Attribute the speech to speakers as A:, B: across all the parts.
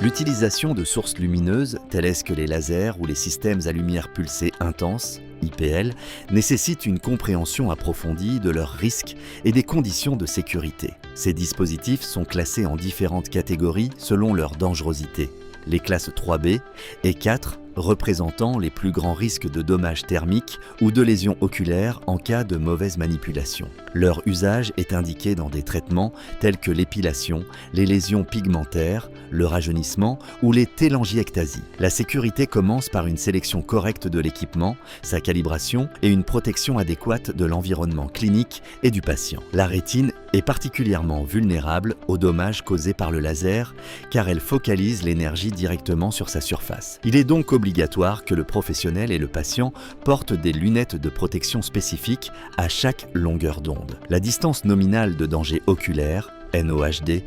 A: L'utilisation de sources lumineuses, telles que les lasers ou les systèmes à lumière pulsée intense, IPL, nécessite une compréhension approfondie de leurs risques et des conditions de sécurité. Ces dispositifs sont classés en différentes catégories selon leur dangerosité. Les classes 3B et 4 représentant les plus grands risques de dommages thermiques ou de lésions oculaires en cas de mauvaise manipulation. Leur usage est indiqué dans des traitements tels que l'épilation, les lésions pigmentaires, le rajeunissement ou les télangiectasies. La sécurité commence par une sélection correcte de l'équipement, sa calibration et une protection adéquate de l'environnement clinique et du patient. La rétine est particulièrement vulnérable aux dommages causés par le laser car elle focalise l'énergie directement sur sa surface. Il est donc obligatoire que le professionnel et le patient portent des lunettes de protection spécifiques à chaque longueur d'onde. La distance nominale de danger oculaire, NOHD,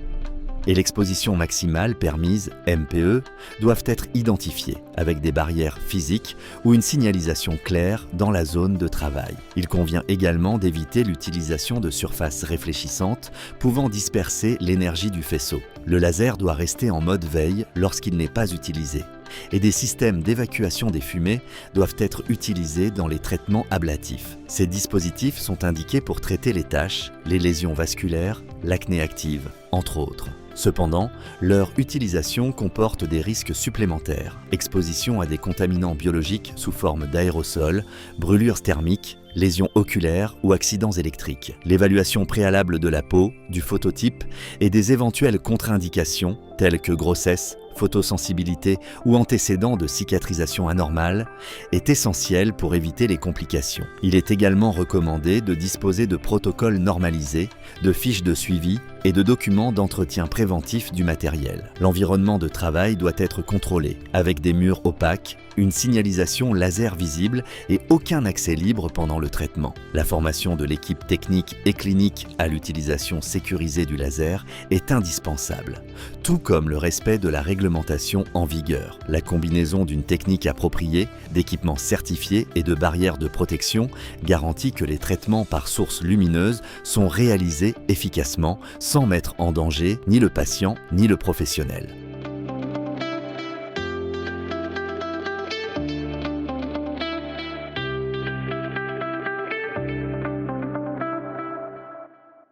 A: et l'exposition maximale permise, MPE, doivent être identifiées avec des barrières physiques ou une signalisation claire dans la zone de travail. Il convient également d'éviter l'utilisation de surfaces réfléchissantes pouvant disperser l'énergie du faisceau. Le laser doit rester en mode veille lorsqu'il n'est pas utilisé. Et des systèmes d'évacuation des fumées doivent être utilisés dans les traitements ablatifs. Ces dispositifs sont indiqués pour traiter les taches, les lésions vasculaires, l'acné active, entre autres. Cependant, leur utilisation comporte des risques supplémentaires, exposition à des contaminants biologiques sous forme d'aérosols, brûlures thermiques, lésions oculaires ou accidents électriques. L'évaluation préalable de la peau, du phototype et des éventuelles contre-indications telles que grossesse, photosensibilité ou antécédents de cicatrisation anormale est essentielle pour éviter les complications. Il est également recommandé de disposer de protocoles normalisés, de fiches de suivi et de documents d'entretien préventif du matériel. L'environnement de travail doit être contrôlé, avec des murs opaques, une signalisation laser visible et aucun accès libre pendant le traitement. La formation de l'équipe technique et clinique à l'utilisation sécurisée du laser est indispensable, tout comme le respect de la réglementation en vigueur. La combinaison d'une technique appropriée, d'équipements certifiés et de barrières de protection garantit que les traitements par source lumineuse sont réalisés efficacement sans mettre en danger ni le patient ni le professionnel.